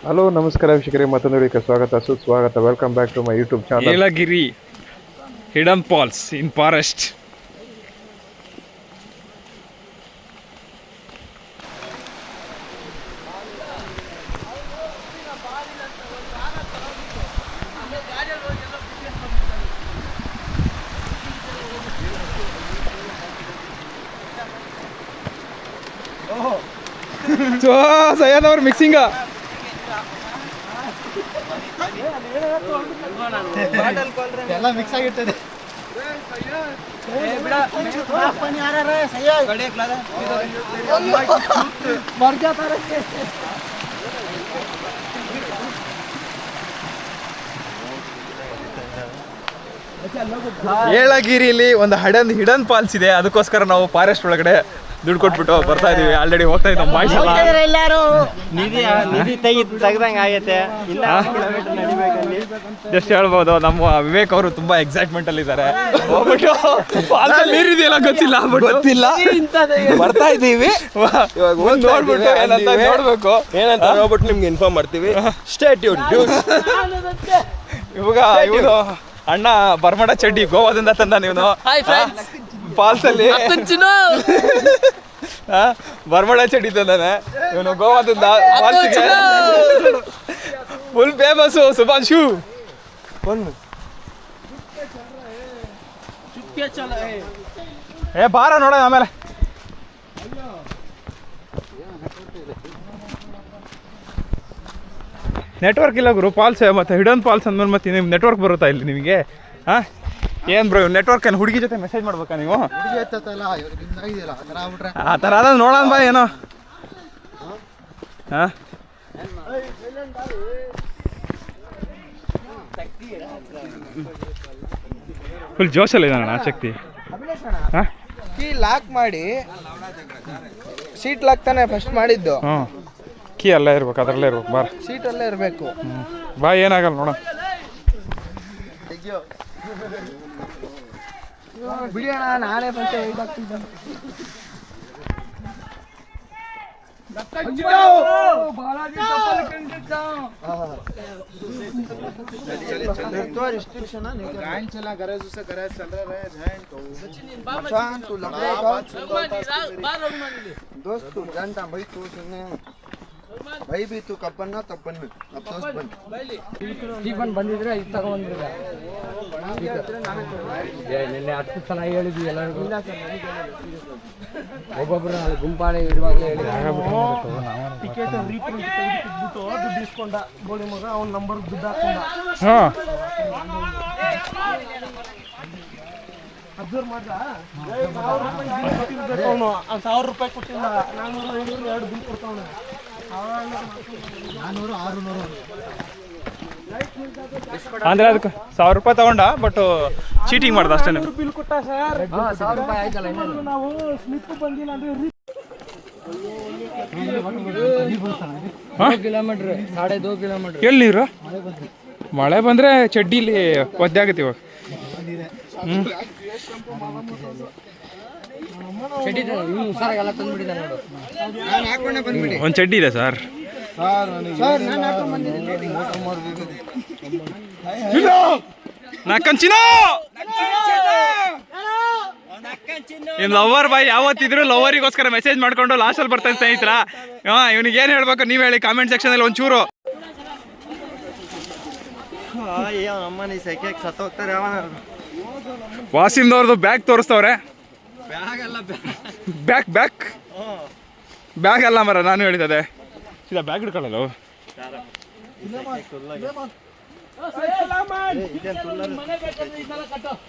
Hello ನಮಸ್ಕಾರ ವೀಕ್ಷಕರೇ, ಮತ್ತೊಂದು ವಿಡಿಯೋಕ್ಕೆ ಸ್ವಾಗತ ಸುಸ್ವಾಗತ. Welcome back to my YouTube channel. Yelagiri hidden falls in forest. Syed ಅವ್ರ ಮಿಕ್ಸಿಂಗ ಎಲ್ಲ ಮಿಕ್ಸ್ ಆಗಿರ್ತದೆ. ಏಲಗಿರಿಲಿ ಒಂದು ಹಿಡನ್ ಫಾಲ್ಸ್ ಇದೆ. ಅದಕ್ಕೋಸ್ಕರ ನಾವು ಫಾರೆಸ್ಟ್ ಒಳಗಡೆ ದುಡ್ಡು ಕೊಟ್ಬಿಟ್ಟು ಬರ್ತಾ ಇದೀವಿ. ಆಲ್ರೆಡಿ ಹೋಗ್ತಾ ಇದ್ದೀವಿ. ತೆಗ್ದಂಗೆ ಆಗೈತೆ. ಜಸ್ಟ್ ಹೇಳ್ಬೋದು, ನಮ್ಮ ವಿವೇಕ್ ಅವರು ತುಂಬಾ ಎಕ್ಸೈಟ್ಮೆಂಟ್ ಅಲ್ಲಿ ಇದ್ದಾರೆ. ಹೋಗ್ಬಿಟ್ಟು ಫಾಲ್ಸ್ ಅಲ್ಲಿ ನೀರಿದೆಯಲ್ಲ ಗೊತ್ತಿಲ್ಲ ಬರ್ತಾ ಇದ್ದೀವಿ. ನೋಡ್ಬಿಟ್ಟು ಏನಂತ ನೋಡ್ಬೇಕು, ಏನಂತ ನೋಡ್ಬಿಟ್ಟು ನಿಮ್ಗೆ ಇನ್ಫಾರ್ಮ್ ಮಾಡ್ತೀವಿ. Stay tune. ಇವಾಗ ಇವನು ಅಣ್ಣ ಬರ್ಮಡ ಚಡ್ಡಿ ಗೋವಾದಿಂದ ತಂದ. ನೀನು ಫಾಲ್ಸ್ ಅಲ್ಲಿ ಬರ್ಮಡ ಚಡ್ಡಿ ತಂದಾನೆ ಇವನು ಗೋವಾದಿಂದ ಫಾಲ್ಸ್ಗೆ. Full famous ಸುಭಾಂಶು. ಏ ಬಾರ ನೋಡ ಆಮೇಲೆ. ನೆಟ್ವರ್ಕ್ ಇಲ್ಲ ಗುರು. ಫಾಲ್ಸ್ ಮತ್ತೆ ಹಿಡನ್ ಫಾಲ್ಸ್ ಅಂದ್ಮೇಲೆ ಮತ್ತೆ ನಿಮ್ಗೆ ನೆಟ್ವರ್ಕ್ ಬರುತ್ತಾ ಇಲ್ಲಿ ನಿಮಗೆ? ಹಾಂ ಏನು ಬ್ರೋ ನೆಟ್ವರ್ಕ್ ಏನು ಹುಡುಗಿ ಜೊತೆ ಮೆಸೇಜ್ ಮಾಡ್ಬೇಕಾ ನೀವು? ಆ ಥರ ಅದ ನೋಡೋಣ ಬಾ ಏನೋ. ಹಾಂ ಫುಲ್ ಜೋಶಲ್ಲಿ ಇದ್ದಾನಣ್ಣ ಶಕ್ತಿ. ಹಾಂ ಕೀ ಲಾಕ್ ಮಾಡಿ ಸೀಟ್ ಲಾಕ್ ತಾನೆ ಫಸ್ಟ್ ಮಾಡಿದ್ದು. ಹ್ಞೂ ಕೀ ಅಲ್ಲೇ ಇರ್ಬೇಕು, ಅದರಲ್ಲೇ ಇರ್ಬೇಕು. ಬಾರ ಸೀಟ್ ಅಲ್ಲೇ ಇರಬೇಕು. ಬಾ ಏನಾಗಲ್ಲ ನೋಡೋಣ. ಬಿಡಿ ಅಣ್ಣ, ನಾನೇ ಫಸ್ಟ್ ಇದಾಗ್ತಿದ್ದೆ. दोस्त तू जानता भाई, तू सुनने भाई भी तू कपन्न तपन्न अब दोस्त बन ಸ್ಟೀಫನ್ ಬಂದಿದ್ರೆ ಇದು ತಗೊಂಡ್ಬಿಡ್ದೆ. ನಿನ್ನೆ 10 ಸಲ ಹೇಳಿದ್ವಿ ಎಲ್ಲರಿಗೂ. ಒಬ್ಬೊಬ್ಬರು ಗುಂಪಾಳೆ ಇರುವಾಗಲೇ ಹೇಳಿ ಟಿಕೆಟ್ ರೀಪ್ರಿಂಟ್ ತೆಗೆದುಬಿಟ್ಟು ದುಡ್ಡು ಇಸ್ಕೊಂಡ ಗೋಳಿ ಮಗ. ಅವ್ನ ನಂಬರ್ ದುಡ್ಡು ಹಾಕೊಂಡ. ಹಾಂ ಅಬ್ಸರ್ವ್ ಮಾಡ್ದ. 1000 ರೂಪಾಯಿ ಕೊಟ್ಟಿಲ್ಲ. 400 500 ಎರಡು ಬಿಲ್ ಕೊಡ್ತಾವನೆ. 400 600 ಅಂದರೆ ಅದಕ್ಕೆ 1000 ರೂಪಾಯಿ ತಗೊಂಡ, ಬಟ್ ಚೀಟಿಂಗ್ ಮಾಡ್ದ ಅಷ್ಟೇ. ಬಿಲ್ ಕೊಟ್ಟ ಸರ್. 1000 ರೂಪಾಯಿ ಆಯ್ತಲ್ಲ. ನಾವು ಸ್ಲಿಪ್ ಬಂದಿಲ್ಲ ಅಂದ್ರೆ ಕಿಲೋಮೀಟರ್ 2.5 ಕಿಲೋಮೀಟರ್ ಎಲ್ಲಿ ನೀರು ಮಳೆ ಬಂದರೆ ಚಡ್ಡಿಲಿ ಒದ್ದೆ ಆಗುತ್ತೆ ಇವಾಗ. ಒಂದು ಚಡ್ಡಿ ಇದೆ ಸರ್. ಇನ್ ಲವರ್ ಬಾಯ್ ಯಾವತ್ತಿದ್ರು ಲವರಿಗೋಸ್ಕರ ಮೆಸೇಜ್ ಮಾಡ್ಕೊಂಡು ಲಾಸ್ಟಲ್ಲಿ ಬರ್ತಾನೆ ಸ್ನೇಹಿತರ. ಇವನಿಗೆ ಏನು ಹೇಳ್ಬೇಕು ನೀವು ಹೇಳಿ ಕಾಮೆಂಟ್ ಸೆಕ್ಷನಲ್ಲಿ ಒಂಚೂರು. ವಾಸಿಮ್ದವ್ರದ್ದು ಬ್ಯಾಗ್ ತೋರಿಸ್ತವ್ರೆ. ಬ್ಯಾಗ್ ಅಲ್ಲ ಮರ, ನಾನು ಹೇಳಿದೆ ಸೀದಾ ಬ್ಯಾಗ್ ಹಿಡ್ಕೊಳ್ಳಲ್ಲ.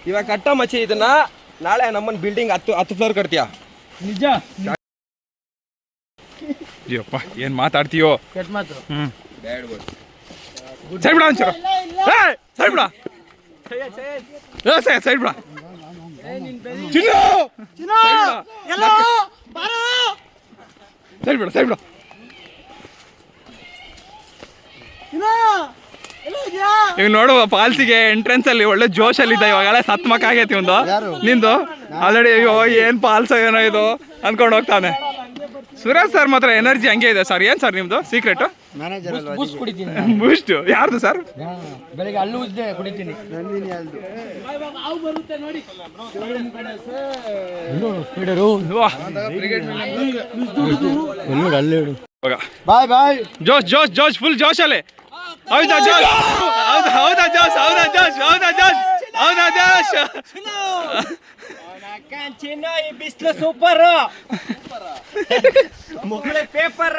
ಇವಾಗ ಕಟ್ಟ ಮಚ್ಚಿ ಇದನ್ನ ನಾಳೆ ನಮ್ಮನ್ ಬಿಲ್ಡಿಂಗ್ 10 ಫ್ಲೋರ್ ಕಟ್ತೀಯ. ನಿಜ ಅಯ್ಯಪ್ಪ ಏನ್ ಮಾತಾಡ್ತೀಯೋ. ಸೈಡ್ ಬಿಡ ಒಂಚೂರು. ಸೈಡ್ ಬಿಡ ಸೈಡ್ ಬಿಡ. ಸೈಡ್ ಬಿಡ ಸೈಡ್ ಬಿಡ. ಈಗ ನೋಡುವ ಫಾಲ್ಸಿಗೆ ಎಂಟ್ರೆನ್ಸ್ ಅಲ್ಲಿ ಒಳ್ಳೆ ಜೋಶಲ್ಲಿದ್ದ. ಇವಾಗೆಲ್ಲ ಸತ್ಮಕ್ ಆಗೈತಿ ಒಂದು ನಿಂದು ಆಲ್ರೆಡಿ. ಅಯ್ಯೋ ಏನ್ ಫಾಲ್ಸ್ ಏನೋ ಇದು ಅನ್ಕೊಂಡು ಹೋಗ್ತಾನೆ. ಸುರೇಶ್ ಸರ್ ಮಾತ್ರ ಎನರ್ಜಿ ಹಂಗೆ ಇದೆ ಸರ್. ಏನು ಸರ್ ನಿಮ್ಮದು ಸೀಕ್ರೆಟು? ಮ್ಯಾನೇಜರ್ ಅಲ್ವಾ ಬೂಸ್ಟ್ ಕುಡಿತೀನಿ ಬೂಸ್ಟ್ ಯಾರ್ದು ಸರ್? ಬೆಳಿಗ್ಗೆ ಅಲ್ಲೂ ಉಜ್ದೆ ಕುಡಿತೀನಿ. ನಂದಿನಿ ಅಲ್ದು ಬಾಯ್ ಬಾಯ್. ಜೋಶ್ ಜೋಶ್ ಜೋಶ್ ಫುಲ್ ಜೋಶಲ್ಲಿ. ಹೌದಾ ಜೋಶ್? ಹೌದಾ ಜೋಶ್? ಹೌದಾ ಜೋಶ್? ಹೌದಾ ಜೋಶ್? ಹೌದಾ ಜೋಶ್? ಚಿನ್ನ ಈ ಬಿಸ್ಲು ಸೂಪರ್ ಮುಗ್ಳೆ ಪೇಪರ್.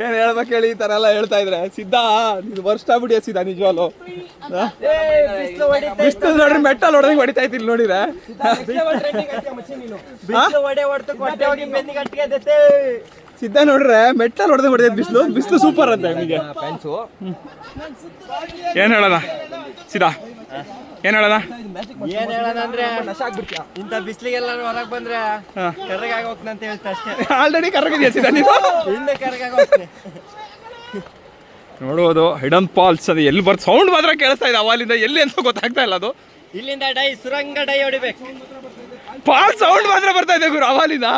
ಏನ್ ಹೇಳ್ಬೇಕು ಹೇಳಿ, ಈ ತರ ಎಲ್ಲ ಹೇಳ್ತಾ ಇದ್ರೆ ಸಿದ್ಧ ಇದು ವರ್ಷ ಆಗ್ಬಿಡಿ ಸಿದ್ಧ ನಿಜವಾಲು. ಬಿಸ್ಲು ನೋಡ್ರಿ ಮೆಟ್ಟಲ್ ಹೊಡೆದಂಗೆ ಹೊಡಿತಾ ಇದ್ದೀನಿ ನೋಡಿದ್ರೆ. ಸಿದ್ಧ ನೋಡ್ರೆ ಮೆಟ್ಟಲ್ ಹೊಡೆದಂಗೆ ಹೊಡೆದ ಬಿಸ್ಲು. ಬಿಸ್ಲು ಸೂಪರ್ ಅಂತ ನಿಮಗೆ. ಏನ್ ಹೇಳೋಣ ಸಿದ್ಧ, ಏನ್ ಹೇಳೋಣ? ಏನ್ ಹೇಳೋಣ ಅಂದ್ರೆ ಇಂಥ ಬಿಸ್ಲಿಗೆಲ್ಲ ಹೊರಗ್ ಬಂದ್ರೆ ಕರ್ರಗಾಗಿ ಹೋಗ್ತಾನೆ ಅಂತ ಹೇಳ್ತಾ ಅಷ್ಟೇ. ಆಲ್ರೆಡಿ ಕರ್ರಗಿದ್ಯಾ ಸಿದ್ಧ ನೀನು? ಹಿಂದೆ ಕರ್ರಗಾಗಿ ಹೋಗ್ತಾನೆ. ನೋಡುವುದು ಹಿಡನ್ ಫಾಲ್ಸ್. ಅದು ಎಲ್ಲಿ ಬರ್ತ ಸೌಂಡ್ ಮಾತ್ರ ಕೇಳಿಸ್ತಾ ಇದೆ ಅವಾಲಿಂದ, ಎಲ್ಲಿ ಅಂತ ಗೊತ್ತಾಗ್ತಾ ಇಲ್ಲ ಅದು. ಇಲ್ಲಿಂದ ಸುರಂಗ ಡೈ ಹೊಡಿಬೇಕು. ಫಾಲ್ಸ್ ಸೌಂಡ್ ಮಾತ್ರ ಬರ್ತಾ ಇದೆ ಗುರು ಅವಾಲಿಂದ.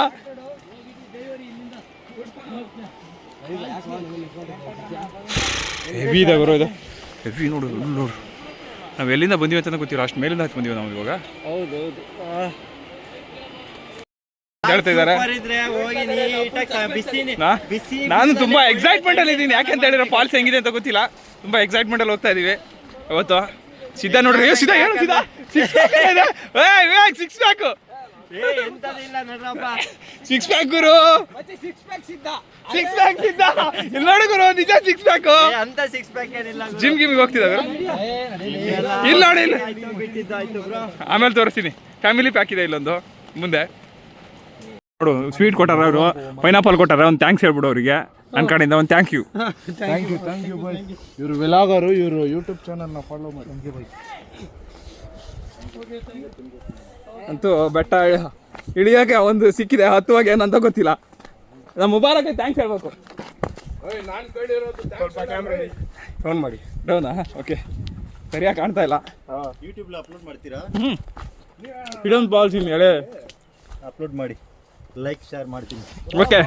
ಹೆವಿ ಇದೆ ಗುರು ಇದು, ಹೆವಿ ನೋಡು ನೋಡು. ನಾವು ಎಲ್ಲಿಂದ ಬಂದಿವಿ ಅಂತ ಗೊತ್ತಿಲ್ಲ, ಅಷ್ಟು ಮೇಲಿಂದ ಹತ್ತು ಬಂದಿವಿ ನಾವು ಇವಾಗ. ಹೌದೌದು ಹೇಳ್ತಾ ಇದ್ದಾರೆ. ನಾನು ತುಂಬಾ ಎಕ್ಸೈಟ್ಮೆಂಟ್ ಅಲ್ಲಿ ಇದ್ದೀನಿ. ಯಾಕೆಂತ ಹೇಳಿದ್ರೆ ಫಾಲ್ಸ್ ಹೆಂಗಿದೆ ಅಂತ ಗೊತ್ತಿಲ್ಲ, ತುಂಬಾ ಎಕ್ಸೈಟ್ಮೆಂಟ್ ಅಲ್ಲಿ ಹೋಗ್ತಾ ಇದೀವಿ ಇವತ್ತು. ಸಿದ್ಧ ನೋಡ್ರಿ, ಸಿದ್ಧ ಹೇಳು ಸಿದ್ಧ. ಸಿಕ್ಸ್ ಪ್ಯಾಕ್ ಸಿಕ್ಸ್ ಪ್ಯಾಕ್ ಗುರು, ಸಿಕ್ಸ್ ಪ್ಯಾಕ್ ಸಿದ್ಧ. ಇಲ್ಲಿ ನೋಡಿ ಗುರು, ನಿಜ ಸಿಕ್ಸ್ ಪ್ಯಾಕ್. ಅಂತ ಸಿಕ್ಸ್ ಪ್ಯಾಕ್ ಏನಿಲ್ಲ. ಜಿಮ್ ಗಿಮ್ಗೆ ಹೋಗ್ತಿದ್ದ ಗುರು. ಇಲ್ಲ ನೋಡಿ, ಇಲ್ಲ ಆಮೇಲೆ ತೋರಿಸ್ತೀನಿ. ಫ್ಯಾಮಿಲಿ ಪ್ಯಾಕ್ ಇದೆ ಇಲ್ಲೊಂದು ಮುಂದೆ ನೋಡು. ಸ್ವೀಟ್ ಕೊಟ್ಟಾರ ಅವರು, ಪೈನಾಪಲ್ ಕೊಟ್ಟಾರ. ಒಂದು ಥ್ಯಾಂಕ್ಸ್ ಹೇಳ್ಬಿಡು ಅವರಿಗೆ ನನ್ನ ಕಡೆಯಿಂದ. ಒಂದು thank you. Thank you bye. ಇವರು ವ್ಲಾಗರು, ಇವರು ಯೂಟ್ಯೂಬ್ ಚಾನಲ್ನ ಫಾಲೋ ಮಾಡಿ. ಅಂತೂ ಬೆಟ್ಟ ಇಳಿಯೋಕೆ ಒಂದು ಸಿಕ್ಕಿದೆ, ಹತ್ತುವಾಗ ಏನಂತ ಗೊತ್ತಿಲ್ಲ. ನಮ್ಮ ಮುಬಾರಕ್ ಥ್ಯಾಂಕ್ಸ್ ಹೇಳ್ಬೇಕು. ಫೋನ್ ಮಾಡಿ ಡೌನಾ? ಓಕೆ, ಸರಿಯಾಗಿ ಕಾಣ್ತಾ ಇಲ್ಲ. ಯೂಟ್ಯೂಬ್ಲಿ ಅಪ್ಲೋಡ್ ಮಾಡ್ತೀರಾ? ಹಿಡನ್ ಫಾಲ್ಸ್ ಇಲ್ಲಿ ಹೇಳಿ ಅಪ್ಲೋಡ್ ಮಾಡಿ, ಲೈಕ್ ಶೇರ್ ಮಾಡ್ತೀನಿ. ಓಕೆ.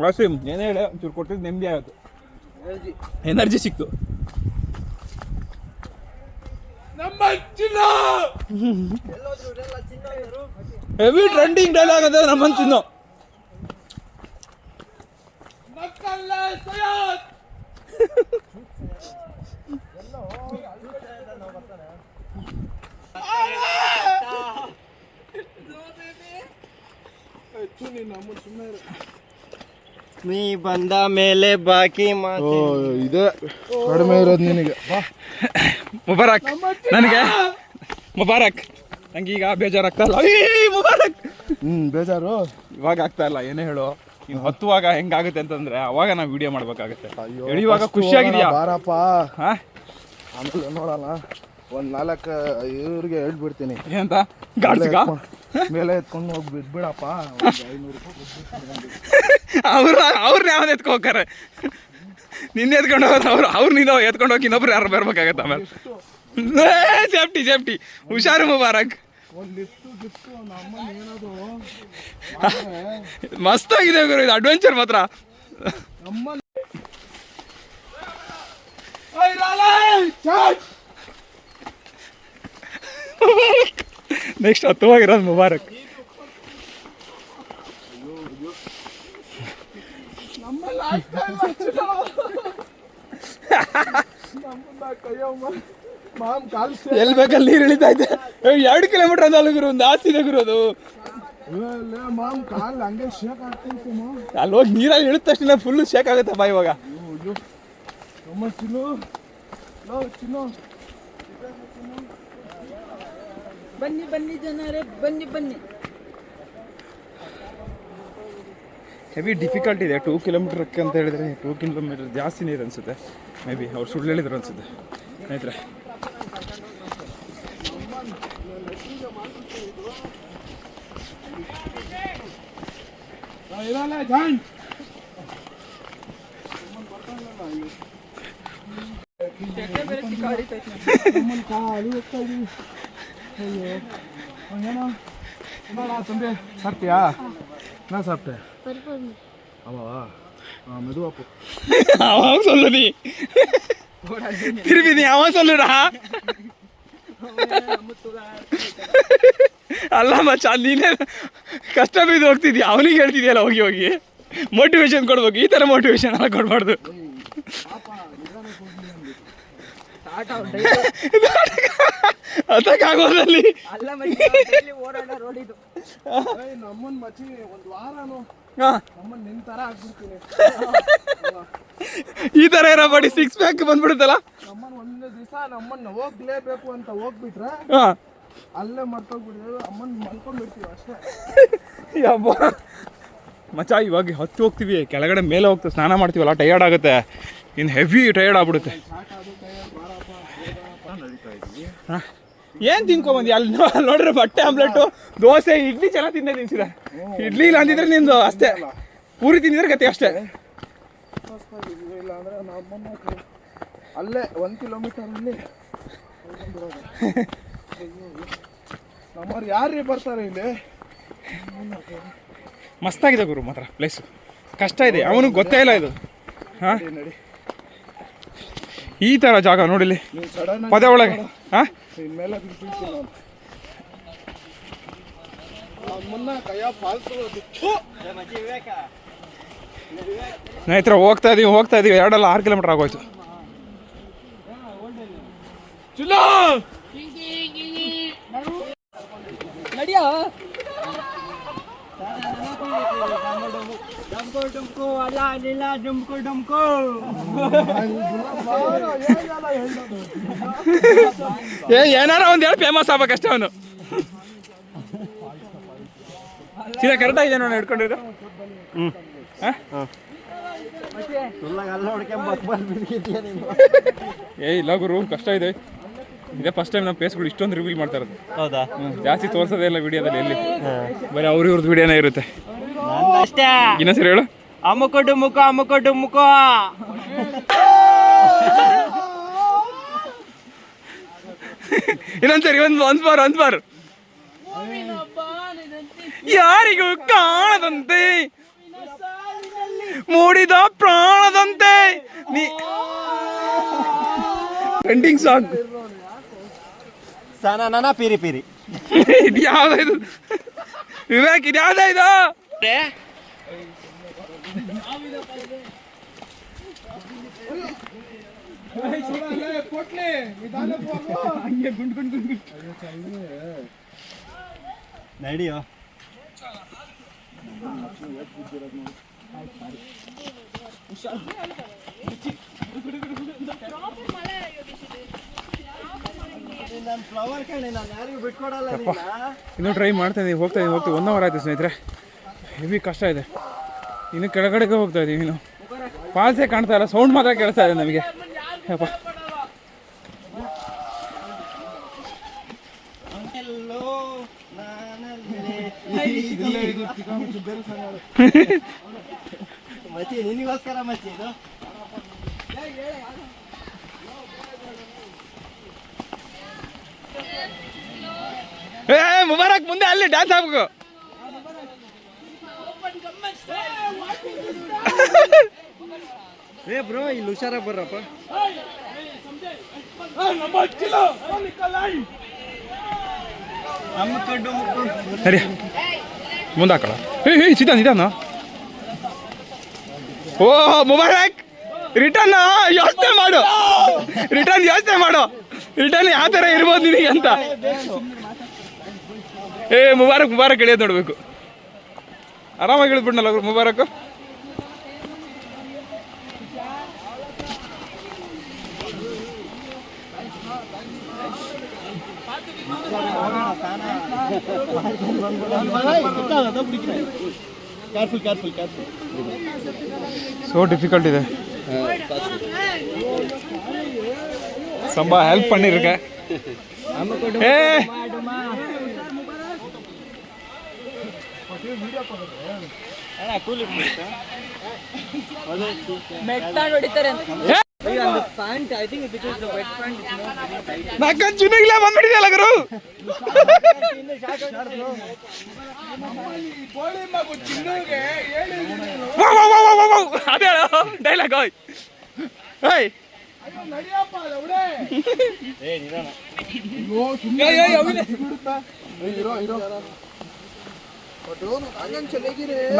ವಾಸಿಮ್ ಏನೇ ಹೇಳಿ ಒಂಚೂರು ಕೊಟ್ಟಿದ್ದು ನೆಮ್ಮದಿ ಆಗುತ್ತೆ, ಎನರ್ಜಿ ಸಿಕ್ತು. ನಮ್ಮ ಚಿನ್ನ ಹೆವಿ ಟ್ರೆಂಡಿಂಗ್ ಡೈಲಾಗ್ ಅದ ನಮ್ಮ ಚಿನ್ನ. ನೀ ಬಂದ ಮೇಲೆ ಬಾಕಿ ಮಾತು ಇದೆ ಕಡಿಮೆ ಇರೋದು ನಿನಗೆ. ಮುಬಾರಕ್ ನನಗೆ, ಮುಬಾರಕ್. ನಂಗೆ ಈಗ ಬೇಜಾರಾಗ್ತಾ ಇಲ್ಲ. ಮುಬಾರಕ್ ಬೇಜಾರು ಇವಾಗ ಆಗ್ತಾ ಇಲ್ಲ. ಏನೇ ಹೇಳು, ಇನ್ನು ಹತ್ತುವಾಗ ಹೆಂಗಾಗುತ್ತೆ ಅಂತಂದ್ರೆ ಅವಾಗ ನಾವು ವಿಡಿಯೋ ಮಾಡ್ಬೇಕಾಗತ್ತೆ. ಇಳಿಯುವಾಗ ಖುಷಿಯಾಗಿದೆಯಾ? ಬಾರಪ್ಪ, ಹಾ ಆಮೇಲೆ ನೋಡೋಣ. ಒಂದು 4 ಇವ್ರಿಗೆ ಹೇಳ್ಬಿಡ್ತೀನಿ. ಏನಂತ? ಗಾಡ್ಸಿಗ ಮೇಲೆ ಎತ್ಕೊಂಡು ಹೋಗಿ ಬಿಡ್ಬಿಡಪ್ಪ. ಅವ್ರನ್ನ ಯಾವ್ದು ಎತ್ಕೊ ಹೋಗ್ತಾರೆ? ನಿನ್ನೆ ಎತ್ಕೊಂಡು ಹೋಗೋದು ಅವ್ರು ನೀನು ಎತ್ಕೊಂಡು ಹೋಗಿ ಇನ್ನೊಬ್ರು ಯಾರು ಬರ್ಬೇಕಾಗತ್ತೆ ಆಮೇಲೆ. ಸೇಫ್ಟಿ ಸೇಫ್ಟಿ, ಹುಷಾರು ಮುಬಾರಕ್. ಮಸ್ತಾಗಿದೆ ಗುರು ಇದು ಅಡ್ವೆಂಚರ್ ಮಾತ್ರ. ನೆಕ್ಸ್ಟ್ ಹತ್ತುವಾಗಿರೋದು ಮುಬಾರಕ್. ಎಲ್ಲಿ ಬೇಕಲ್ಲಿ ನೀರು ಇಳಿತಾ ಇದೆ. 2 ಕಿಲೋಮೀಟರ್ ಅಂತ ಗುರು, ಒಂದು ಆಸ್ತಿ ಇದೆ ಗುರು ಅದು. ಅಲ್ಲಿ ಹೋಗಿ ನೀರಲ್ಲಿ ಇಳಿದ ತಕ್ಷಣ ಫುಲ್ ಶೇಕ್ ಆಗುತ್ತಪ್ಪ ಇವಾಗ. ಬನ್ನಿ ಬನ್ನಿ ಜನರೇ, ಬನ್ನಿ ಬನ್ನಿ. ಹೆವಿ ಡಿಫಿಕಲ್ಟ್ ಇದೆ 2 ಕಿಲೋಮೀಟರ್ಕ್ಕೆ ಅಂತ ಹೇಳಿದ್ರೆ. 2 ಕಿಲೋಮೀಟರ್ ಜಾಸ್ತಿನೇ ಇದೆ ಅನಿಸುತ್ತೆ. ಮೇ ಬಿ ಅವ್ರು ಸುಳ್ಳು ಹೇಳಿದ್ರು ಅನಿಸುತ್ತೆ ಸ್ನೇಹಿತರೆ. ಬೇರೆ ಚಿಕ್ಕ ಹೊಡಿತೈತೆ சாப்பிட்டியா என்ன சாப்பிட்ட ஆமாவா மெதுவாப்போ அவன் சொல்லு நீ திருப்பி நீ அவன் சொல்லுடா ಅಲ್ಲ ಮಚ್ಚ ನೀನೇ ಕಷ್ಟ ಬಿದ್ದು ಹೋಗ್ತಿದ್ಯಾ ಅವನಿಗೆ ಹೇಳ್ತಿದ್ಯಲ್ಲ ಹೋಗಿ ಹೋಗಿ ಮೋಟಿವೇಶನ್ ಕೊಡ್ಬೇಕು ಈ ಥರ ಮೋಟಿವೇಶನ್ ಎಲ್ಲ ಕೊಡಬಾರ್ದು ಅದಕ್ಕಾಗೋದಲ್ಲಿ ಅಲ್ಲ ಓಡಾಡ ರೋಡಿದು ನಮ್ಮನ್ ಮಚ್ಚಿ ಒಂದು ವಾರನು ನಮ್ಮನ್ ನಿನ್ ತರ ಆಗ್ಬಿಡ್ತೀನಿ ಈ ಥರ ಇರೋ ಬಾಡಿ 6 ಪ್ಯಾಕ್ ಬಂದ್ಬಿಡುತ್ತಲ್ಲ ನಮ್ಮನ್ ಒಂದು ದಿವಸ ನಮ್ಮನ್ನ ಹೋಗ್ಲೇಬೇಕು ಅಂತ ಹೋಗ್ಬಿಟ್ರೆ ಅಲ್ಲೇ ಮರ್ತೋಗ್ಬಿಡಿದ್ರೆ ಅಮ್ಮನ್ ಮಲ್ಕೊಂಡ್ಬಿಡ್ತೀವಿ ಅಷ್ಟೇ ಯಬ್ಬ ಮಚ್ಚ ಇವಾಗ ಹತ್ತಿ ಹೋಗ್ತೀವಿ ಕೆಳಗಡೆ ಮೇಲೆ ಹೋಗ್ತೀವಿ ಸ್ನಾನ ಮಾಡ್ತೀವಲ್ಲ ಟಯರ್ಡ್ ಆಗುತ್ತೆ ಇನ್ನು ಹೆವಿ ಟಯರ್ಡ್ ಆಗ್ಬಿಡುತ್ತೆ ಏನು ತಿನ್ಕೊಂಬಂದಿ ಅಲ್ಲಿ ನೋಡ್ರೆ ಬಟ್ಟೆ ಆಮ್ಲೆಟು ದೋಸೆ ಇಡ್ಲಿ ಚೆನ್ನಾಗಿ ತಿಂದೆ ತಿನ್ಸಿದ ಇಡ್ಲಿ ಇಲ್ಲ ಅಂದಿದ್ರೆ ನಿಂದು ಅಷ್ಟೇ ಪೂರಿ ತಿಂದಿದ್ರೆ ಗತಿ ಅಷ್ಟೇ ಇಲ್ಲ ಅಂದ್ರೆ ನಮ್ಮನ್ನ ಅಲ್ಲೇ 1 ಕಿಲೋಮೀಟರಲ್ಲಿ ನಮ್ಮವ್ರು ಯಾರೇ ಬರ್ತಾರೆ ಇಲ್ಲಿ ಮಸ್ತಾಗಿದೆ ಗುರು ಮಾತ್ರ ಪ್ಲೇಸು ಕಷ್ಟ ಇದೆ ಅವನಿಗೆ ಗೊತ್ತೇ ಇಲ್ಲ ಇದು ಹಾಂ ನಡಿ ಈ ಥರ ಜಾಗ ನೋಡಿಲಿ ಸಡನ್ ಪದ ಒಳಗೆ ಹಾಂ ಇನ್ಮೇಲೆ ಬಿಡ್ತೀನಿ ಮುನ್ನ ಕೈಯ ಫಾಲ್ತು ಸ್ನೇಹಿತರೆ ಹೋಗ್ತಾ ಇದೀವಿ 2.6 ಕಿಲೋಮೀಟರ್ ಆಗೋಯ್ತು ನಡಿಯೋ ಏನಾರ ಒಂದು ಹೇಳಿ ಫೇಮಸ್ ಆಗ್ಬೇಕಷ್ಟೇ ಅವನು ಸೀದಾ ಕರೆಕ್ಟಾಗಿದೆ ನೋಡಿ ಹಿಡ್ಕೊಂಡಿರೋ ಇಲ್ಲ ಗುರು ಕಷ್ಟ ಇದೆ ಇದೇ ಫಸ್ಟ್ ಟೈಮ್ ನಮ್ಮ ಫೇಸ್ಗಳು ಇಷ್ಟೊಂದು ರಿವೀಲ್ ಮಾಡ್ತಾ ಇರೋದು ಹೌದಾ ಜಾಸ್ತಿ ತೋರಿಸೋದೇ ಇಲ್ಲ ವಿಡಿಯೋದಲ್ಲಿ ಎಲ್ಲಿ ಬರೀ ಇವ್ರದ್ದು ವಿಡಿಯೋನೇ ಇರುತ್ತೆ ಅಷ್ಟೇ ಇನ್ನೊಂದ್ಸರಿ ಹೇಳು ಅಮ್ಮುಕೊ ಡುಮ್ಮುಕೊ ಇನ್ನೊಂದ್ಸರಿ ಒಂದ್ ಬಾರ್ ಯಾರಿಗೂ ಕಾಣದಂತೆ ಮೂಡಿದ ಪ್ರಾಣದಂತೆ ನೀ ಟ್ರೆಂಡಿಂಗ್ ಸಾಂಗ್ ಸನ ಪಿರಿ ಇದು ಯಾವ್ದು ವಿವೇಕ್ ಇದು ಯಾವ್ದ ಇದು ನಡಿಯೋ ಫ್ಲವರ್ ಕಣೆ ನಾನು ಯಾರಿಗೂ ಬಿಟ್ಕೊಡಲ್ಲ ಇನ್ನೂ ಟ್ರೈ ಮಾಡ್ತಾ ಇದೀವಿ ಹೋಗ್ತಾ 1 ಅವರ್ ಆಯ್ತು ಸ್ನೇಹಿತರೆ ಹೆವಿ ಕಷ್ಟ ಇದೆ ಇನ್ನು ಕೆಳಗಡೆಗೆ ಹೋಗ್ತಾ ಇದೀವಿ ಇನ್ನು ಫಾಲ್ಸೇ ಕಾಣ್ತಾ ಇಲ್ಲ ಸೌಂಡ್ ಮಾತ್ರ ಕೇಳಿಸ್ತಾ ಇದೆ ನಮಗೆ ಯಪ್ಪ ಮಚ್ಚಿ ನಿನಗೋಸ್ಕರ ಮಚ್ಚಿ ಇದು ಮುಬಾರಕ್ ಮುಂದೆ ಅಲ್ಲಿ ಡ್ಯಾನ್ಸ್ ಆಗ್ಬೇಕು ಬ್ರೋ ಇಲ್ಲಿ ಹುಷಾರಾಗಿ ಬರ್ರಪ್ಪ ಸರಿ ಮುಂದೆ ಹಾಕಳ ನಿಧಾನ ಓ ಮುಬಾರಕ್ ರಿಟರ್ನ್ ಯೋಚನೆ ಮಾಡು ರಿಟರ್ನ್ ಯಾವ ಥರ ಇರ್ಬೋದು ನಿನಗೆ ಅಂತ ಮುಬಾರಕ್ ಇಳಿಯೋದು ನೋಡ್ಬೇಕು ಆರಾಮಾಗಿ ಇಳಿದ್ಬಿಡ್ನಲ್ಲ ಮುಬಾರಕ್ ಸೊ ಡಿಫಿಕಲ್ಟ್ ಇದೆ ಸಂಬಾ ಹೆಲ್ಪ್ பண்ணிருக்க ಮೆಟ್ಟ ಹೊಡಿತಾರೆ ಅಂತ pant I think because the wet pant is not very tight. ನಾಕನ್ ಚಿನ್ನಗಿಲ್ಲ ಬಂದ್ಬಿಟ್ಟಿದೆಯಲ್ಲ ಗುರು. ಅದೇ ಡೈಲಾಗ್ ಹೋಯ್ ಹೇಯ್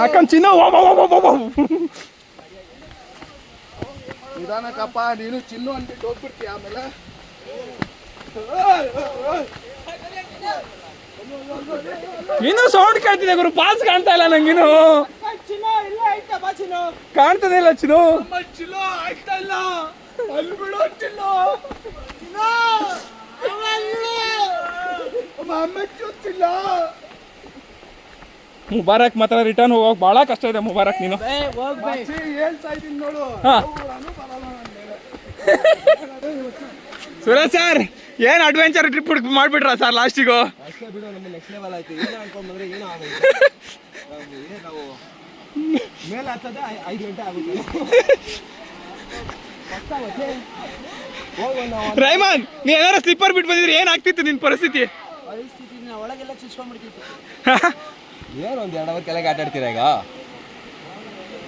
ನಾಕನ್ ಚಿನ್ನ ನಿಧಾನಕ್ಕಪ್ಪ, ನೀನು ಚಿನ್ನು ಅಂದ್ಬಿಟ್ಟು ಹೋಗ್ಬಿಡ್ತೀಯ ಆಮೇಲೆ. ಇನ್ನೂ ಸೌಂಡ್ ಕೇಳ್ತಿದೆ ಗುರು, ಪಾಸ್ ಕಾಣ್ತಾ ಇಲ್ಲ ನಂಗಿನ್ನು. ಕಾಣ್ತದೆ ಇಲ್ಲ ಚಿನ್ನು. ಮುಬಾರಕ್ ಮಾತ್ರ ರಿಟರ್ನ್ ಹೋಗೋಕ್ ಬಹಳ ಕಷ್ಟ ಇದೆ ಮುಬಾರಕ್. ನೀನು ಹೇಳ್ತಾ ಇದ್ದೀನಿ ನೋಡು. ಹಾ ಸುರೇಶ್ ಸರ್ ಏನ್ ಅಡ್ವೆಂಚರ್ ಟ್ರಿಪ್ ಮಾಡ್ಬಿಟ್ರ ಸರ್ ಲಾಸ್ಟಿಗೂ? ಅಷ್ಟೇ ಬಿಡು, ನಮ್ಮ ನೆಕ್ಸ್ಟ್ ಲೆವೆಲ್ ಆಯ್ತು. ಏನು ಅನ್ಕೊಂಡ್ಬಂದ್ರೆ ಏನೋ ಆಗೋದು. ನಾವು ಮೇಲೆ ಹತ್ತದ 5 ಗಂಟೆ ಆಗುತ್ತೆ. ರೈಮಾನ್ ನೀ ಏನಾರ ಸ್ಲಿಪ್ಪರ್ ಬಿಟ್ಟು ಬಂದಿದ್ರೆ ಏನಾಗ್ತಿತ್ತು ನಿನ್ ಪರಿಸ್ಥಿತಿ? ಒಳಗೆಲ್ಲ ಚುಚ್ಕೊಂಡ್ಬಿಡ್ತಿತ್ತು. ಏನು ಒಂದು 2 ಅವರ್ ಕೆಳಗೆ ಆಟ ಆಡ್ತೀರಾ ಈಗ?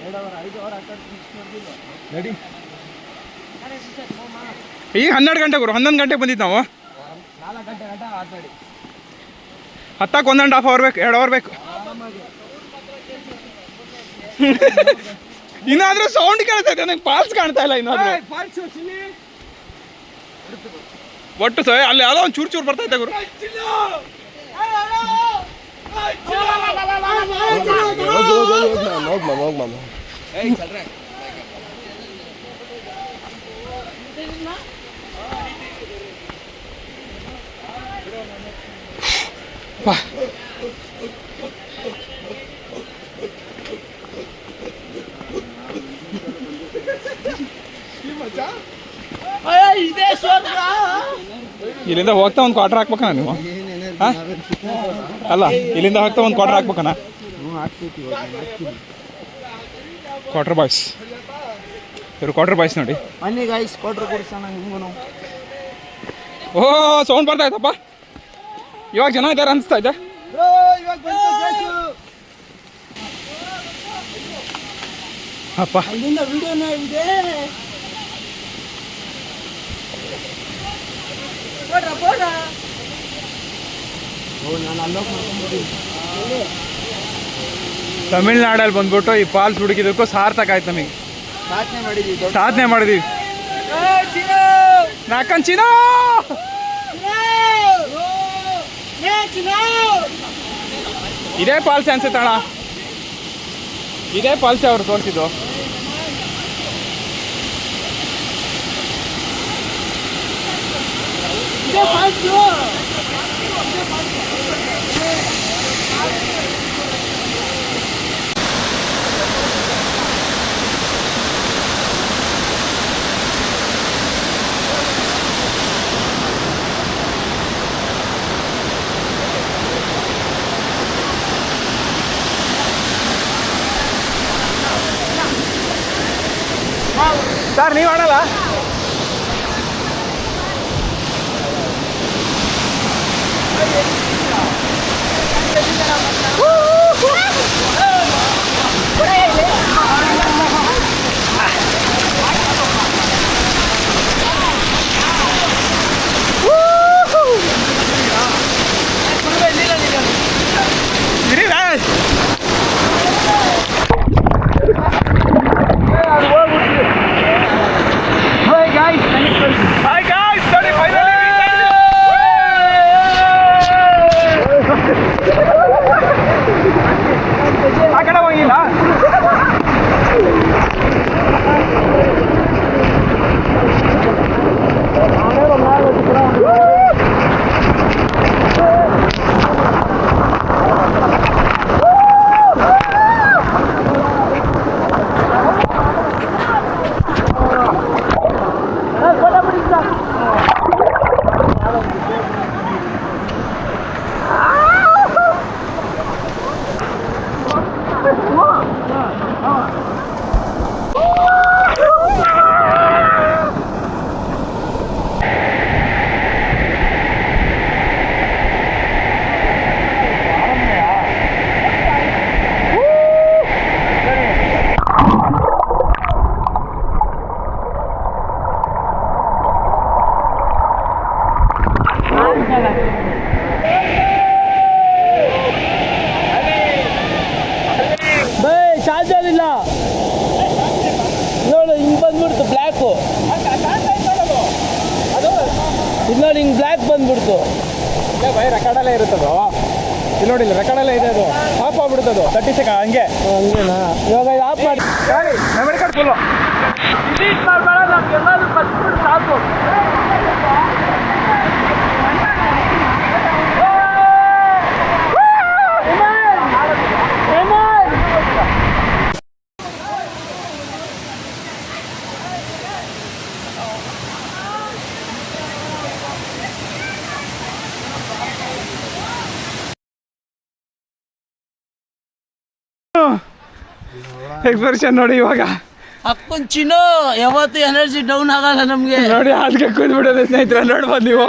2 ಅವರ್ 5 ಅವರ್ ಆಟ ನಡಿ. ಈಗ 12 ಗಂಟೆ ಗುರು, 11 ಗಂಟೆಗೆ ಬಂದಿದ್ದು ನಾವು. 4 ಗಂಟೆ ಗಂಟ ಆಟ ಆಡಿ ಹತ್ತಕ್ಕೆ 1.5 ಅವರ್ ಬೇಕು, 2 ಅವರ್ ಬೇಕು. ಇನ್ನಾದ್ರೂ ಸೌಂಡ್ ಕೇಳ್ತಾ ಇದೆ, ನಂಗೆ ಪಾಲ್ಸ್ ಕಾಣ್ತಾ ಇಲ್ಲ ಇನ್ನಾದ್ರೂ. ಒಟ್ಟು ಸಹ ಅಲ್ಲಿ ಯಾವುದೋ ಒಂದು ಚೂರು ಚೂರು ಬರ್ತಾ ಇದ್ದೆ ಗುರು. ಹೋಗ್ಮ ಇಲ್ಲಿಂದ ಹೋಗ್ತಾ ಒಂದು ಕ್ವಾರ್ಟರ್ ಹಾಕ್ಬೇಕಣ್ಣ ನೀವು? ಅಲ್ಲ ಇಲ್ಲಿಂದ ಹೋಗ್ತಾ ಒಂದು ಕ್ವಾರ್ಟರ್ ಹಾಕ್ಬೇಕಣ್ಣ? ಕ್ವಾರ್ಟರ್ ಬಾಯ್ಸ್ ಇವರು ಕ್ವಾರ್ಟರ್ ಬಾಯ್ಸ್ ನೋಡಿ. ಬನ್ನಿ ಗೈಸ್, ಕೊಟ್ರು ಕೊಡ್ಸೋಣ ನಿಮ್ಗೂ. ಓ ಸೌಂಡ್ ಬರ್ತಾ ಇದ್ದಪ್ಪ, ಇವಾಗ ಜನ ಇದ್ದಾರೆ ಅನಿಸ್ತಾ ಇದೆ. ಅಪ್ಪ ಅಲ್ಲಿಂದ ವಿಡಿಯೋನ ಇದೆ. ಬೋಡ ತಮಿಳ್ನಾಡಲ್ಲಿ ಬಂದ್ಬಿಟ್ಟು ಈ ಫಾಲ್ಸ್ ಹುಡುಕಿದಕ್ಕೂ ಸಾರ್ಥಕ ಆಯ್ತು ನಮಗೆ. ಸಾಧನೆ ಮಾಡಿದೀವಿ. ನಾಕನ್ ಚಿನ್ನ ಇದೇ ಪಾಲ್ಸೆ ಅನ್ಸುತ್ತೆ ಅಣ್ಣ, ಇದೇ ಪಾಲ್ಸೆ ಅವ್ರು ತೋರಿಸಿದ್ದು. ಸರ್ ನೀವು ಆಡಲ್ಲ? ಚಾರ್ಜರ್ ಇಲ್ಲ ನೋಡು, ಹಿಂಗೆ ಬಂದ್ಬಿಡ್ತು ಬ್ಲ್ಯಾಕು. ಇದು ನೋಡಿ, ಹಿಂಗೆ ಬ್ಲ್ಯಾಕ್ ಬಂದ್ಬಿಡ್ತು. ಬೈ ರೆಕಾರ್ಡಲ್ಲೇ ಇರುತ್ತದು. ಇಲ್ಲಿ ನೋಡಿ, ಇಲ್ಲಿ ರೆಕಾರ್ಡಲ್ಲೇ ಇದೆ. ಅದು ಆಫ್ ಆಗ್ಬಿಡುತ್ತದು 30 ಸೆಕೆಂಡ್ ಹಂಗೆ. ಹಂಗೇನಾ? ಇವಾಗ ಇದು ಆಫ್ ಮಾಡಿ ಮೆಮರಿ ಕಾರ್ಡ್ ಫುಲ್ಲು. ಸಾಕು. ಎಕ್ಸ್ಪ್ರೆಷನ್ ನೋಡಿ ಇವಾಗ. ಅಪ್ಪನ್ ಚಿನ್ನು ಯಾವತ್ತು ಎನರ್ಜಿ ಡೌನ್ ಆಗಲ್ಲ ನಮ್ಗೆ. ನೋಡಿ ಅದಕ್ಕೆ ಕೂತ್ಬಿಡೋದು ಸ್ನೇಹಿತರೆ. ನೋಡ್ಬೋದು ನೀವು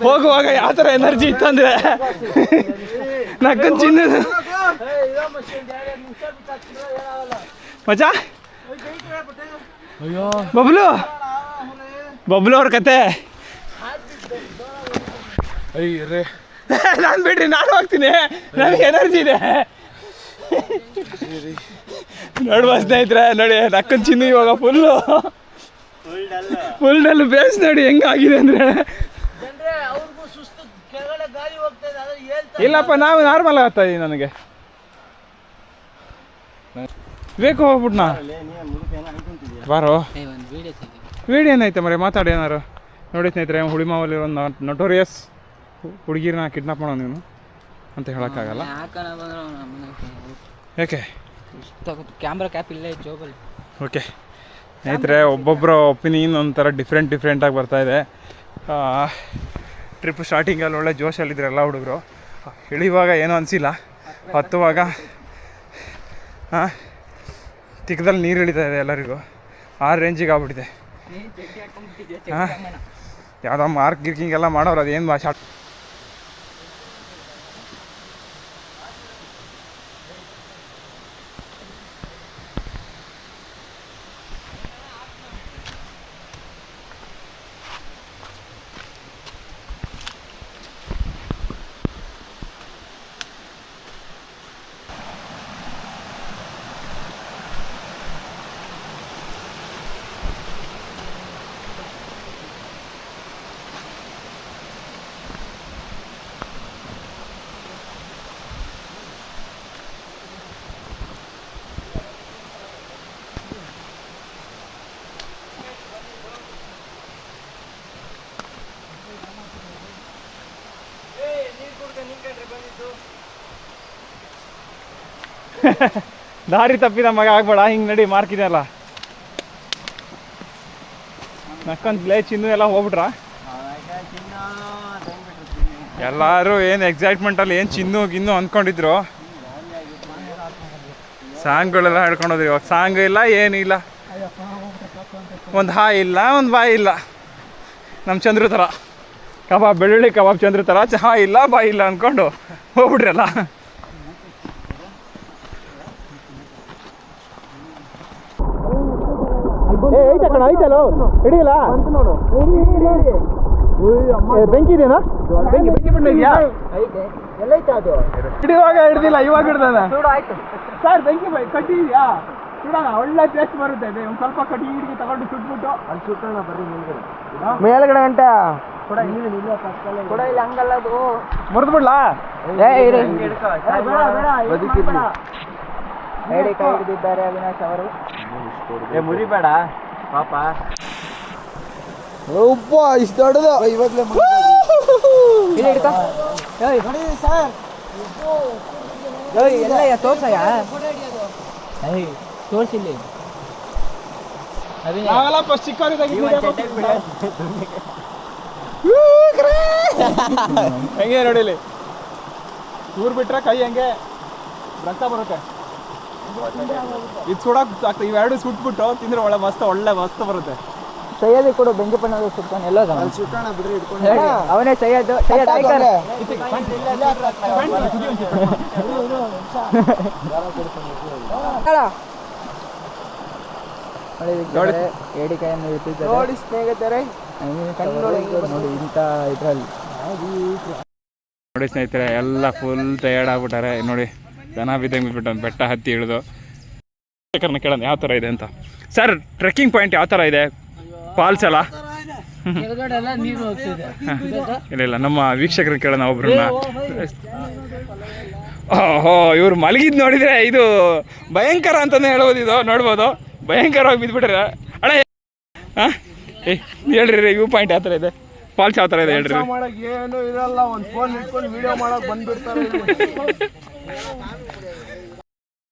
ಹೋಗುವಾಗ ಯಾವ ಥರ ಎನರ್ಜಿ ಇತ್ತಂದ್ರೆ ನಕ್ಕನ್ ಚಿನ್ನ ಮಚಾ. ಬಬ್ಲು ಅವ್ರ ಕತೆ ನಾನು ಬಿಡ್ರಿ, ನಾನು ಹೋಗ್ತೀನಿ, ನನಗೆ ಎನರ್ಜಿ ಇದೆ. ನೋಡುವ ಸ್ನೇಹಿತರೆ, ನೋಡಿ ನಕ್ಕನ್ ಚಿನ್ನು ಇವಾಗ ಫುಲ್ ಡಲ್ ಬೇಸ್ ನೋಡಿ ಹೆಂಗಾಗಿದೆ ಅಂದರೆ. ಇಲ್ಲಪ್ಪ, ನಾವು ನಾರ್ಮಲ್ ಆಗ್ತಾ ಇದೀವಿ. ನನಗೆ ಬೇಕು ಹೋಗ್ಬಿಟ್ನಾ ಬಾರೋ. ವಿಡಿಯೋ ಏನೈತೆ ಮರೆ, ಮಾತಾಡಿ ಏನಾರು. ನೋಡಿ ಸ್ನೇಹಿತರೆ, ಹುಳಿಮಾವಲ್ಲಿ ಒಂದು ನೊಟೋರಿಯಸ್ ಹುಡುಗಿರನ್ನ ಕಿಡ್ನಾಪ್ ಮಾಡೋ ನೀನು ಅಂತ ಹೇಳೋಕ್ಕಾಗಲ್ಲ. ಯಾಕೆ? ಕ್ಯಾಮ್ರಾ ಕ್ಯಾಪ್ ಇಲ್ಲ ಜೋಬಲ್ಲಿ. ಓಕೆ ಸ್ನೇಹಿತರೆ, ಒಬ್ಬೊಬ್ಬರ ಒಪಿನಿಯನ್ ಒಂಥರ ಡಿಫ್ರೆಂಟಾಗಿ ಬರ್ತಾಯಿದೆ. ಟ್ರಿಪ್ ಸ್ಟಾರ್ಟಿಂಗಲ್ಲಿ ಒಳ್ಳೆ ಜೋಶಲ್ಲಿದ್ರು ಎಲ್ಲ ಹುಡುಗರು. ಇಳಿಯುವಾಗ ಏನೂ ಅನಿಸಿಲ್ಲ, ಹತ್ತುವಾಗ ತಿಕ್ಕದಲ್ಲಿ ನೀರು ಇಳಿತಾ ಇದೆ ಎಲ್ಲರಿಗೂ. ಆ ರೇಂಜಿಗೆ ಆಗ್ಬಿಟ್ಟಿದೆ. ಯಾವುದೋ ಮಾರ್ಕ್ ಗಿರ್ಕಿಂಗ್ ಎಲ್ಲ ಮಾಡೋರು, ಅದೇನು ಭಾಷೆ. ದಾರಿ ತಪ್ಪಿದ ಮಗ ಆಗ್ಬೇಡ, ಹಿಂಗೆ ನಡಿ, ಮಾರ್ಕಿದೆಯಲ್ಲ. ನಕ್ಕಂತಲೇ ಚಿನ್ನು ಎಲ್ಲ ಹೋಗ್ಬಿಟ್ರ ಎಲ್ಲರೂ. ಏನು ಎಕ್ಸೈಟ್ಮೆಂಟಲ್ಲಿ ಏನು ಚಿನ್ನು ಗಿನ್ನು ಅಂದ್ಕೊಂಡಿದ್ರು. ಸಾಂಗ್ಗಳೆಲ್ಲ ಹೇಳ್ಕೊಂಡೋದ್ರಿ. ಇವಾಗ ಸಾಂಗ್ ಇಲ್ಲ, ಏನಿಲ್ಲ, ಒಂದು ಹಾಯ್ ಇಲ್ಲ, ಒಂದು ಬಾಯಿ ಇಲ್ಲ. ನಮ್ಮ ಚಂದ್ರು ಥರ ಕಬಾಬ್, ಬೆಳ್ಳುಳ್ಳಿ ಕಬಾಬ್ ಚಂದ್ರು ಥರ ಚಹಾ ಇಲ್ಲ, ಬಾಯಿ ಇಲ್ಲ ಅಂದ್ಕೊಂಡು ಹೋಗ್ಬಿಟ್ರಲ್ಲ. ಐತೆ ಕಣ, ಐತಲ್ಲೋ, ಹಿಡಿಯಲ್ಲ. ಬೆಂಕಿ ಇದೆಯಾ? ಬೆಂಕಿ ಬಿಟ್ಟು ಇದೆಯಾ? ಹಿಡಿಯುವಾಗ ಹಿಡ್ದಿಲ್ಲ, ಇವಾಗ ಹಿಡ್ದಾನ. ಸರ್ ಬೆಂಕಿ ಕಟ್ಟಿ ಇದೆಯಾ? ಸುಡೋಣ, ಒಳ್ಳೆ ಟೇಸ್ಟ್ ಬರುತ್ತೆ. ಒಂದು ಸ್ವಲ್ಪ ಕಟ್ಟಿ ಹಿಡಿಗೆ ತಗೊಂಡು ಸುಟ್ಬಿಟ್ಟು ಅಲ್ಲಿ ಸುಟ್ಟೋಣ. ಬರ್ರಿ ಮೇಲ್ಗಡೆ ಗಂಟ ಹಂಗಲ್ಲ, ಅದು ಮುರಿದು ಬಿಡ್ಲಾ? ಹೇಳಿ ಕೈ ಹಿಡಿದಿದ್ದಾರೆ ಅವಿನಾಶ್ ಅವರು. ಮುರಿಬೇಡ ಪಾಪ. ಇಷ್ಟು ದೊಡ್ಡದು ಇವಾಗಲೇ ತೋರ್ಸಯ್ಯ, ತೋರ್ಸಿಲ್ಲ. ನಾವೆಲ್ಲ ಫಸ್ಟ್ ಚಿಕ್ಕವರಿದ್ದಾಗ ಹೆಂಗೆ ನೋಡಿಲಿ, ಊರ್ ಬಿಟ್ರೆ ಕೈ ಹೆಂಗೆ ರಕ್ತ ಬರುತ್ತೆ. ಇದು ಸುಡಕ್ಕೆ ಇವೆರಡು ಸುಟ್ಬಿಟ್ಟು ತಿಂದ್ರೆ ಒಳ್ಳೆ ಮಸ್ತ್ ಬರುತ್ತೆ. ಸೈಯದ್ ಕೊಡು, ಬೆಂಕಿ ಪಣ್ಣದು ಸುಟ್ಕೊಂಡು ಎಲ್ಲ ಸುಟ್ಟೋಣ ಬಿಡ್ರಿ, ಇಟ್ಕೊಂಡು ಅವನೇ ಸೈಯದ್. ಏಡಿ ಕೈಯನ್ನು ಇಟ್ಟಿದ್ದಾರೆ ನೋಡಿ ಸ್ನೇಹಿತರೆ. ನೋಡಿ ಇಂಥ ಇದರಲ್ಲಿ ನೋಡಿ ಸ್ನೇಹಿತರೆ, ಎಲ್ಲ ಫುಲ್ ಟಯರ್ಡ್ ಆಗ್ಬಿಟ್ಟಾರೆ ನೋಡಿ. ದನ ಬಿದ್ದಂಗೆ ಬಿದ್ಬಿಟ್ಟು ಬೆಟ್ಟ ಹತ್ತಿ ಇಳಿದು ವೀಕ್ಷಕರನ್ನ ಕೇಳೋಣ ಯಾವ ಥರ ಇದೆ ಅಂತ. ಸರ್, ಟ್ರೆಕ್ಕಿಂಗ್ ಪಾಯಿಂಟ್ ಯಾವ ಥರ ಇದೆ? ಫಾಲ್ಸ್ ಅಲ್ಲ? ಇಲ್ಲ, ನಮ್ಮ ವೀಕ್ಷಕರನ್ನ ಕೇಳೋಣ ಒಬ್ರನ್ನ. ಓಹೋ, ಇವ್ರು ಮಲಗಿದ್ ನೋಡಿದ್ರೆ ಇದು ಭಯಂಕರ ಅಂತಾನೆ ಹೇಳ್ಬೋದು. ಇದು ನೋಡ್ಬೋದು, ಭಯಂಕರವಾಗಿ ಬಿದ್ದುಬಿಟ್ರೆ. ಅಣ್ಣ ಹಾಂ, ಹೇಳ್ರಿ ವ್ಯೂ ಪಾಯಿಂಟ್ ಯಾವ ಥರ ಇದೆ, ಫಾಲ್ಸ್ ಯಾವ ಥರ ಇದೆ ಹೇಳ್ರಿ. ಏನು ಇರಲ್ಲ, ಒಂದು ಫೋನ್ ಇಟ್ಕೊಂಡು ವಿಡಿಯೋ ಮಾಡಕ್ ಬಂದ್ಬಿಡ್ತಾರೆ.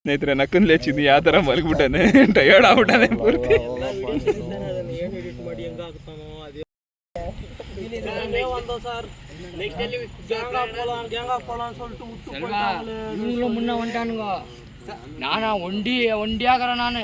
ಸ್ನೇಹಿತರೆ, ನಕ್ಕಂದು ಲೇಚಿದ್ದು ಯಾವ ಥರ ಮಲಗಿಬಿಟ್ಟಾನೆ, ಟಯರ್ಡ್ ಆಗ್ಬಿಟ್ಟಾನೆ ಪೂರ್ತಿ. முன்ன வந்துட்டானுங்க. நானா ஒண்டியாகிற நானு